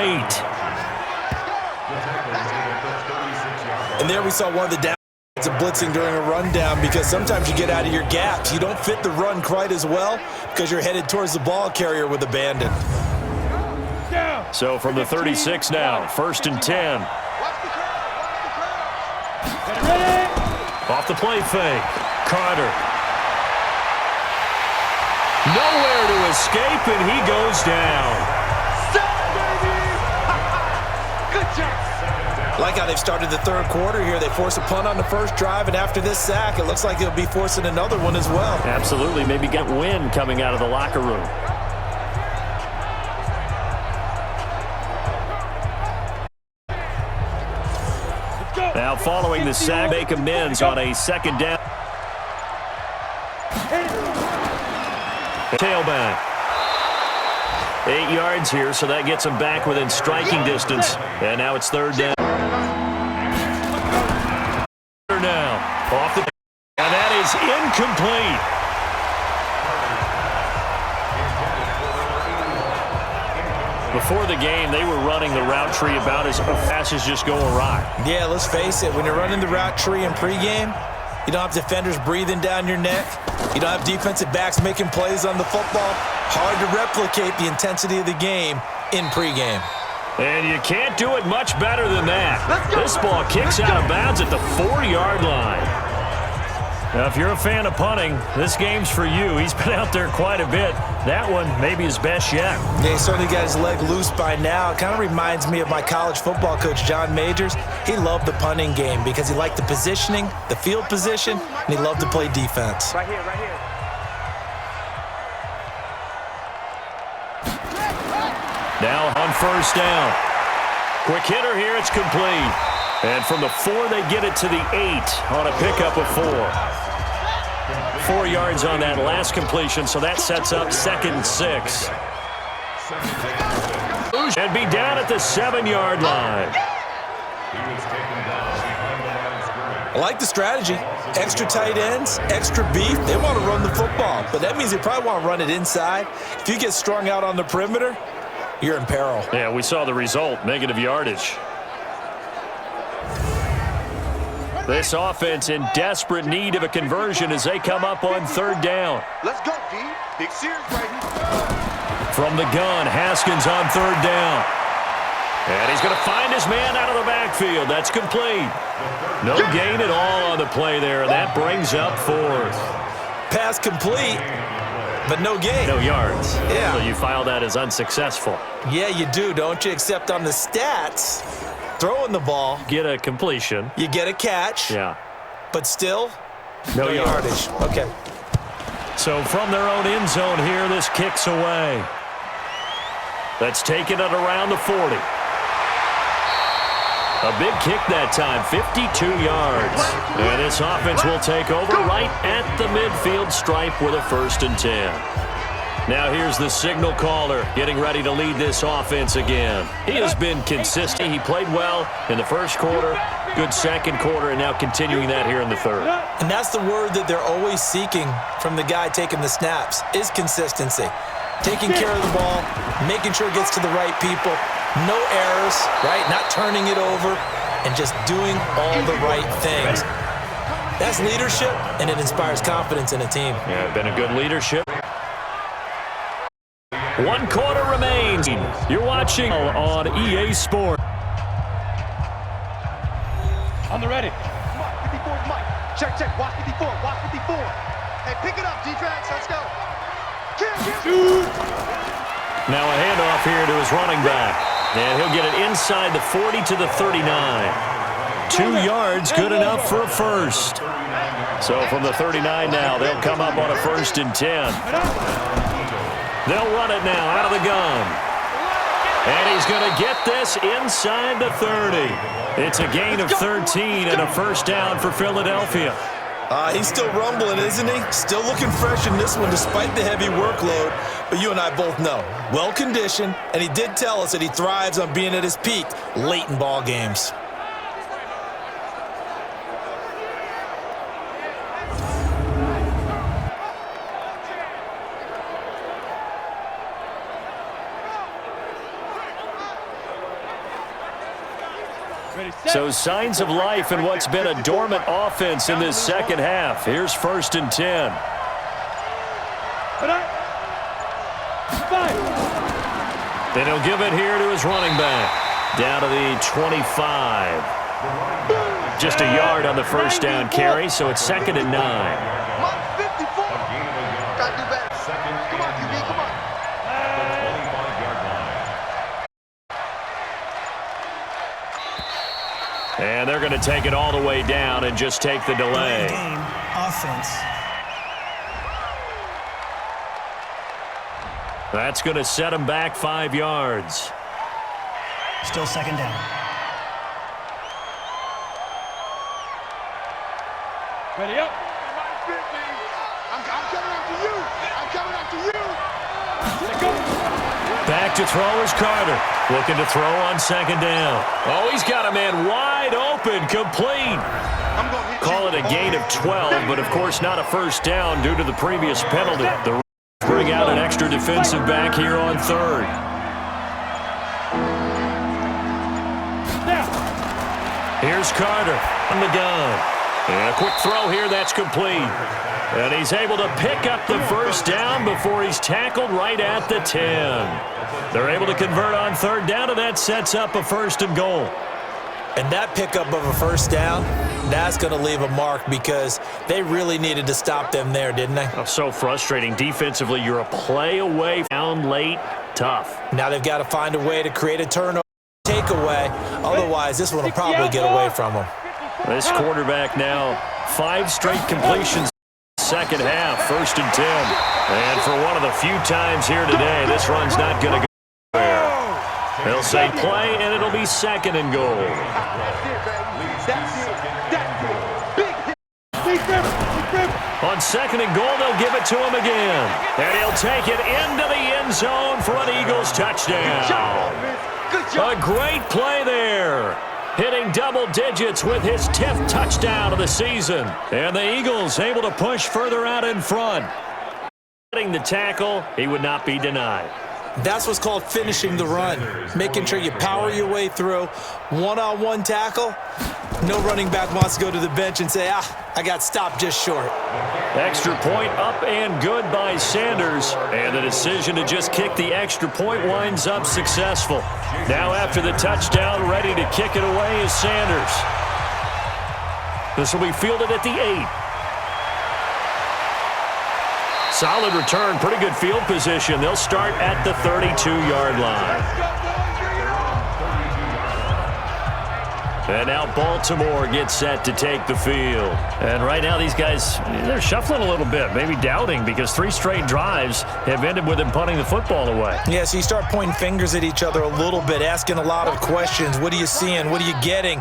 And there we saw one of the downs of blitzing during a rundown, because sometimes you get out of your gaps. You don't fit the run quite as well because you're headed towards the ball carrier with abandon. So from the 36 now, 1st and 10. Off the play fake. Carter. Nowhere to escape, and he goes down. Good job. Like how they've started the 3rd quarter here. They force a punt on the 1st drive, and after this sack, it looks like they'll be forcing another one as well. Absolutely. Maybe get wind coming out of the locker room. Now following the sack, make amends on a 2nd down. Tailback. 8 yards here, so that gets him back within striking distance. And now it's 3rd down. Now, off the... And that is incomplete. Before the game, they were running the route tree about as fast as just go awry. Yeah, let's face it. When you're running the route tree in pregame, you don't have defenders breathing down your neck. You don't have defensive backs making plays on the football. Hard to replicate the intensity of the game in pregame. And you can't do it much better than that. This ball kicks out of bounds at the 4-yard line. Now, if you're a fan of punting, this game's for you. He's been out there quite a bit. That one, maybe his best yet. Yeah, he certainly got his leg loose by now. It kind of reminds me of my college football coach, John Majors. He loved the punting game because he liked the positioning, the field position, and he loved to play defense. Right here. Now on 1st down. Quick hitter here, it's complete. And from the 4, they get it to the 8 on a pickup of 4. 4 yards on that last completion, so that sets up 2nd and 6. And be down at the 7-yard line. I like the strategy. Extra tight ends, extra beef. They want to run the football, but that means they probably want to run it inside. If you get strung out on the perimeter, you're in peril. Yeah, we saw the result, negative yardage. This offense in desperate need of a conversion as they come up on 3rd down. Let's go, D. Big series right here. From the gun, Haskins on 3rd down. And he's going to find his man out of the backfield. That's complete. No gain at all on the play there, and that brings up 4th. Pass complete, but no gain. No yards. Yeah. So you file that as unsuccessful. Yeah, you do, don't you? Except on the stats, throwing the ball, Get a completion. you get a catch, Yeah. but still, No yards. Okay. So from their own end zone here, this kicks away. That's taken it around the 40. A big kick that time, 52 yards. And this offense will take over right at the midfield stripe with a 1st and 10. Now here's the signal caller getting ready to lead this offense again. He has been consistent. He played well in the 1st quarter, good 2nd quarter, and now continuing that here in the 3rd. And that's the word that they're always seeking from the guy taking the snaps, is consistency. Taking care of the ball, making sure it gets to the right people, no errors, right? Not turning it over, and just doing all the right things. That's leadership, and it inspires confidence in a team. Yeah, been a good leadership. 1 quarter remains. You're watching on EA Sports. On the ready. Mike, 54 Mike. Check. Watch 54. Hey, pick it up, defense. Let's go. Now a handoff here to his running back. And he'll get it inside the 40 to the 39. 2 yards, good enough for a first. So from the 39 now, they'll come up on a 1st and 10. They'll run it now out of the gun. And he's going to get this inside the 30. It's a gain of 13 and a first down for Philadelphia. He's still rumbling, isn't he? Still looking fresh in this one despite the heavy workload. But you and I both know, well-conditioned, and he did tell us that he thrives on being at his peak late in ball games. So signs of life in what's been a dormant offense in this second half. Here's 1st and 10. Then he'll give it here to his running back. Down to the 25. Just a yard on the first down carry, so it's 2nd and 9. Mark 54. Gotta do better. Come on, QB, come on. And they're going to take it all the way down and just take the delay. Game offense. That's going to set him back 5 yards. Still 2nd down. Ready up. I'm coming after you. I'm coming after you. Let go. Back to throw is Carter. Looking to throw on 2nd down. Oh, he's got a man wide open, complete. I'm going to hit Call it a gain of 12, but of course not a first down due to the previous penalty. The Rams bring out an extra defensive back here on 3rd. Here's Carter on the gun. And a quick throw here that's complete. And he's able to pick up the first down before he's tackled right at the 10. They're able to convert on 3rd down, and that sets up a 1st and goal. And that pickup of a first down, that's going to leave a mark because they really needed to stop them there, didn't they? Oh, so frustrating. Defensively, you're a play away, down late, tough. Now they've got to find a way to create a turnover, takeaway. Otherwise, this one will probably get away from them. This quarterback now, 5 straight completions, second half, 1st and 10. And for one of the few times here today, this run's not going to go anywhere. They'll say play, and it'll be 2nd and goal. On 2nd and goal, they'll give it to him again. And he'll take it into the end zone for an Eagles touchdown. A great play there. Hitting double digits with his 10th touchdown of the season. And the Eagles able to push further out in front. Getting the tackle, he would not be denied. That's what's called finishing the run. Making sure you power your way through. One-on-one tackle. No running back wants to go to the bench and say, I got stopped just short. Extra point up and good by Sanders. And the decision to just kick the extra point winds up successful. Now after the touchdown, ready to kick it away is Sanders. This will be fielded at the 8. Solid return, pretty good field position. They'll start at the 32-yard line. And now Baltimore gets set to take the field. And right now these guys, they're shuffling a little bit, maybe doubting, because 3 straight drives have ended with them punting the football away. Yeah, so you start pointing fingers at each other a little bit, asking a lot of questions. What are you seeing? What are you getting?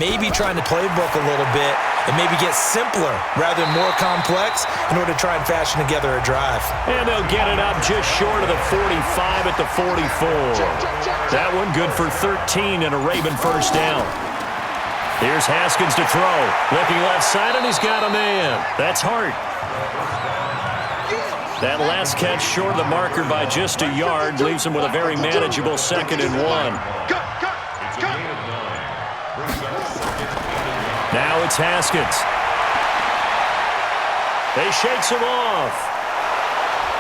Maybe trying to playbook a little bit and maybe get simpler rather than more complex in order to try and fashion together a drive. And they'll get it up just short of the 45 at the 44. That one good for 13 and a Raven first down. Here's Haskins to throw. Looking left side, and he's got a man. That's Hart. That last catch short of the marker by just a yard leaves him with a very manageable 2nd and 1. Now it's Haskins. They shakes him off.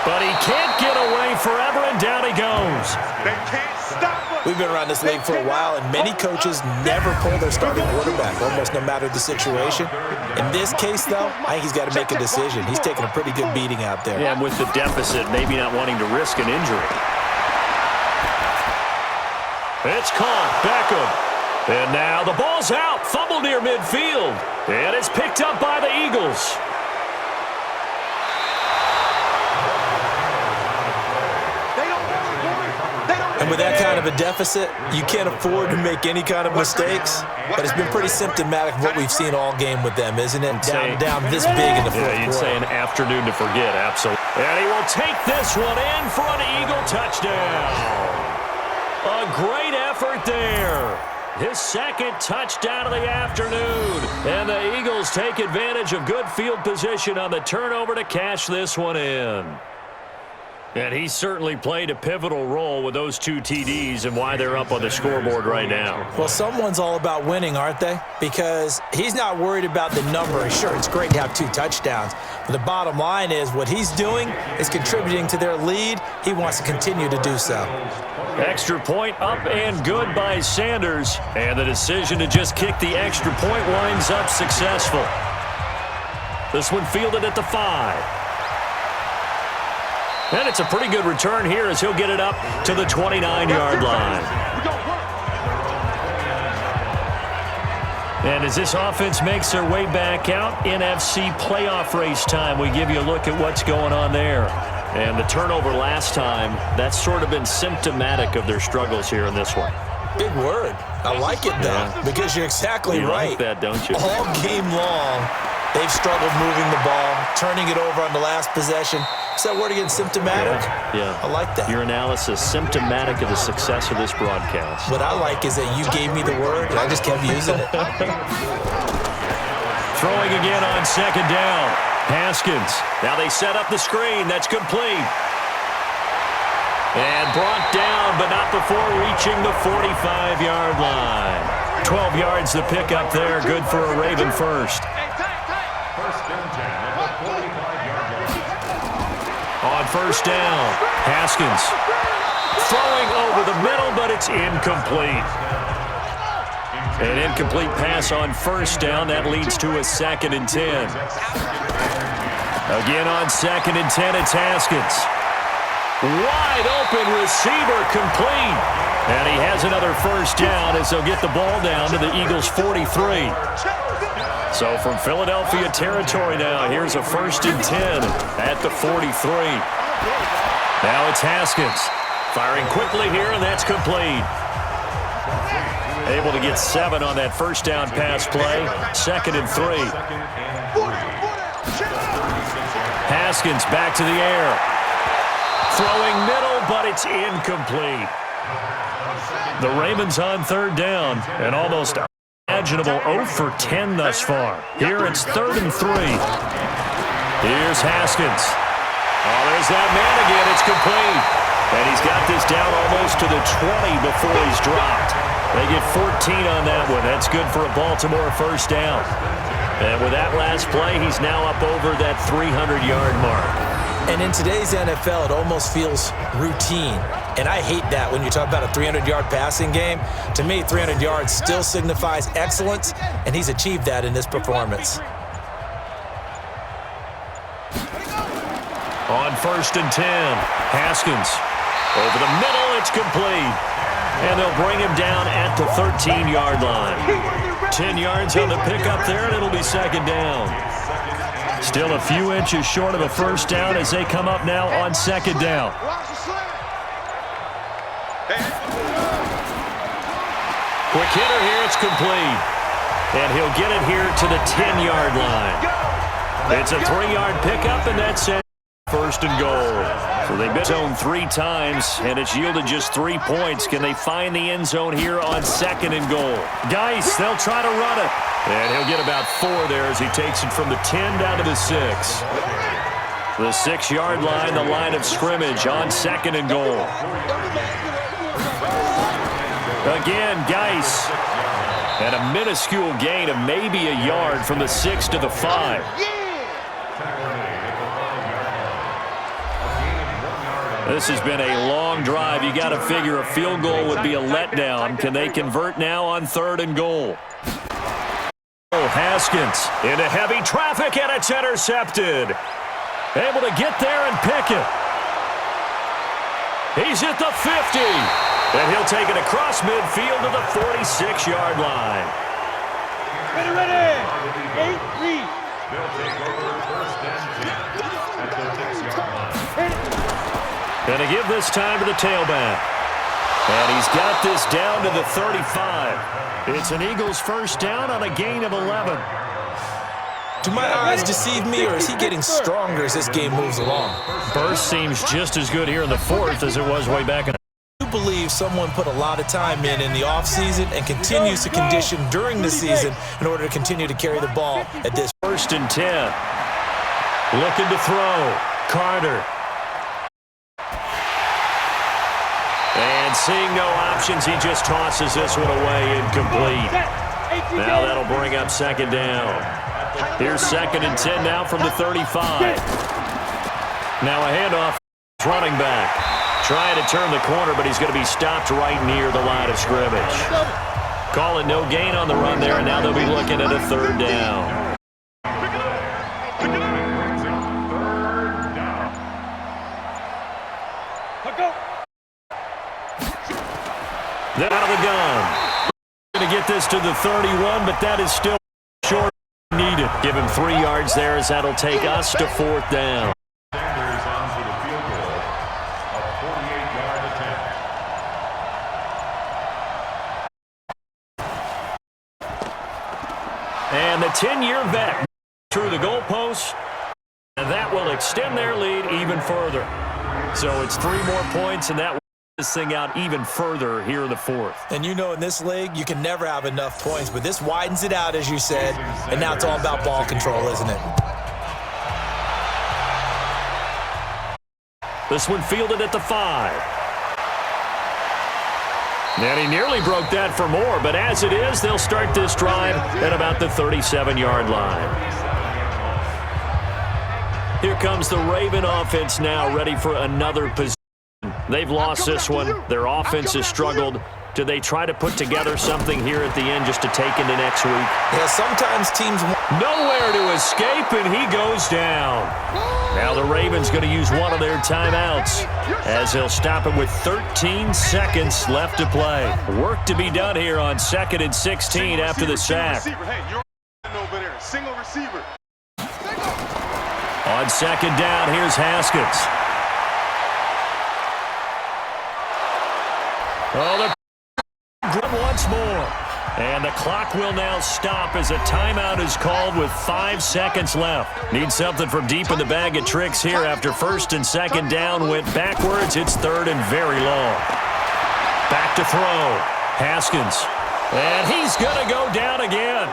But he can't get away forever, and down he goes. Eagles. They can't stop us. We've been around this league for a while, and many coaches never pull their starting quarterback, almost no matter the situation. In this case, though, I think he's got to make a decision. He's taking a pretty good beating out there. Yeah, and with the deficit, maybe not wanting to risk an injury. It's caught. Beckham. And now the ball's out. Fumble near midfield. And it's picked up by the Eagles. And with that kind of a deficit, you can't afford to make any kind of mistakes. But it's been pretty symptomatic of what we've seen all game with them, isn't it? Down this big in the fourth quarter. You'd say an afternoon to forget, absolutely. And he will take this one in for an Eagle touchdown. A great effort there. His second touchdown of the afternoon. And the Eagles take advantage of good field position on the turnover to cash this one in. And he certainly played a pivotal role with those two TDs and why they're up on the scoreboard right now. Well, someone's all about winning, aren't they? Because he's not worried about the number. Sure, it's great to have 2 touchdowns. But the bottom line is what he's doing is contributing to their lead. He wants to continue to do so. Extra point up and good by Sanders. And the decision to just kick the extra point winds up successful. This one fielded at the 5. And it's a pretty good return here as he'll get it up to the 29-yard line. And as this offense makes their way back out, NFC playoff race time, we give you a look at what's going on there. And the turnover last time, that's sort of been symptomatic of their struggles here in this one. Big word. I like it, though, because you're exactly right. You like that, don't you? All game long, they've struggled moving the ball, turning it over on the last possession. Is that word again, symptomatic? Yeah. I like that. Your analysis, symptomatic of the success of this broadcast. What I like is that you gave me the word, and I just kept using it. Throwing again on second down. Haskins. Now they set up the screen. That's complete. And brought down, but not before reaching the 45-yard line. 12 yards to pick up there. Good for a Raven first. On first down, Haskins throwing over the middle, but it's incomplete. An incomplete pass on first down. That leads to a 2nd and 10. Again on 2nd and 10, it's Haskins. Wide open receiver complete. And he has another first down as they'll get the ball down to the Eagles' 43. So from Philadelphia territory now, here's a 1st and 10 at the 43. Now it's Haskins. Firing quickly here, and that's complete. Able to get 7 on that first down pass play. 2nd and 3. Haskins back to the air. Throwing middle, but it's incomplete. The Ravens on 3rd down, and almost imaginable 0 for 10 thus far. Here it's 3rd and 3. Here's Haskins. Oh, there's that man again. It's complete. And he's got this down almost to the 20 before he's dropped. They get 14 on that one. That's good for a Baltimore first down. And with that last play, he's now up over that 300-yard mark. And in today's NFL, it almost feels routine. And I hate that when you talk about a 300-yard passing game. To me, 300 yards still signifies excellence, and he's achieved that in this performance. On 1st and 10, Haskins. Over the middle, it's complete. And they'll bring him down at the 13-yard line. 10 yards on the pickup there, and it'll be 2nd down. Still a few inches short of a first down as they come up now on 2nd down. Quick hitter here, it's complete. And he'll get it here to the 10-yard line. It's a 3-yard pickup, and that's it. 1st and goal. So they've been zone 3 times, and it's yielded just 3 points. Can they find the end zone here on 2nd and goal? Geis, they'll try to run it. And he'll get about 4 there as he takes it from the 10 down to the 6. The 6-yard line, the line of scrimmage on 2nd and goal. Again, Geis. And a minuscule gain of maybe a yard from the 6 to the 5. This has been a long drive. You got to figure a field goal would be a letdown. Can they convert now on 3rd and goal? Haskins into heavy traffic, and it's intercepted. Able to get there and pick it. He's at the 50, and he'll take it across midfield to the 46-yard line. Ready. 8-3. They'll take over 1st and 10 at the 6-yard line. Going to give this time to the tailback. And he's got this down to the 35. It's an Eagles first down on a gain of 11. Do my eyes deceive me, or is he getting stronger as this game moves along? Burst seems just as good here in the 4th as it was way back in. I do believe someone put a lot of time in the offseason and continues to condition during the season in order to continue to carry the ball at this. 1st and 10. Looking to throw. Carter. And seeing no options, he just tosses this one away incomplete. Now that'll bring up 2nd down. Here's 2nd and 10 now from the 35. Now a handoff. Running back. Trying to turn the corner, but he's going to be stopped right near the line of scrimmage. Call it no gain on the run there, and now they'll be looking at a 3rd down. Then out of the gun. Going to get this to the 31, but that is still short needed. Give him 3 yards there as that'll take us to 4th down. Sanders on for the field goal, a 48-yard attempt. And the 10-year vet through the goalposts, and that will extend their lead even further. So it's 3 more points, and that will this thing out even further here in the 4th. And you know, in this league, you can never have enough points, but this widens it out, as you said, and now it's all about ball control, isn't it? This one fielded at the 5. And he nearly broke that for more, but as it is, they'll start this drive at about the 37-yard line. Here comes the Raven offense now, ready for another position. They've lost this one. Their offense has struggled. Do they try to put together something here at the end just to take into next week? Yeah, sometimes teams... Nowhere to escape, and he goes down. Now the Ravens going to use one of their timeouts as they'll stop it with 13 seconds left to play. Work to be done here on 2nd and 16 after the sack. Single receiver. On 2nd down, here's Haskins. Oh, the grab once more. And the clock will now stop as a timeout is called with 5 seconds left. Need something from deep in the bag of tricks here after 1st and 2nd down went backwards. It's 3rd and very long. Back to throw. Haskins. And he's going to go down again.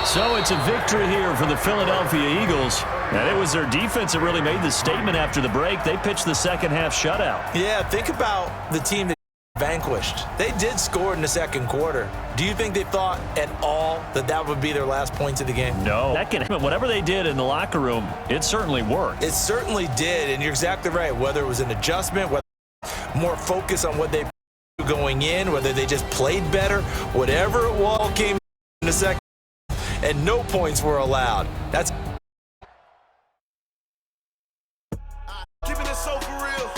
So it's a victory here for the Philadelphia Eagles. And it was their defense that really made the statement after the break. They pitched the second-half shutout. Yeah, think about the team that vanquished. They did score in the 2nd quarter. Do you think they thought at all that that would be their last points of the game? No. That can happen. Whatever they did in the locker room, it certainly worked. It certainly did, and you're exactly right. Whether it was an adjustment, whether more focus on what they were going in, whether they just played better, whatever it was, came in the 2nd, and no points were allowed. That's Keeping it so for real.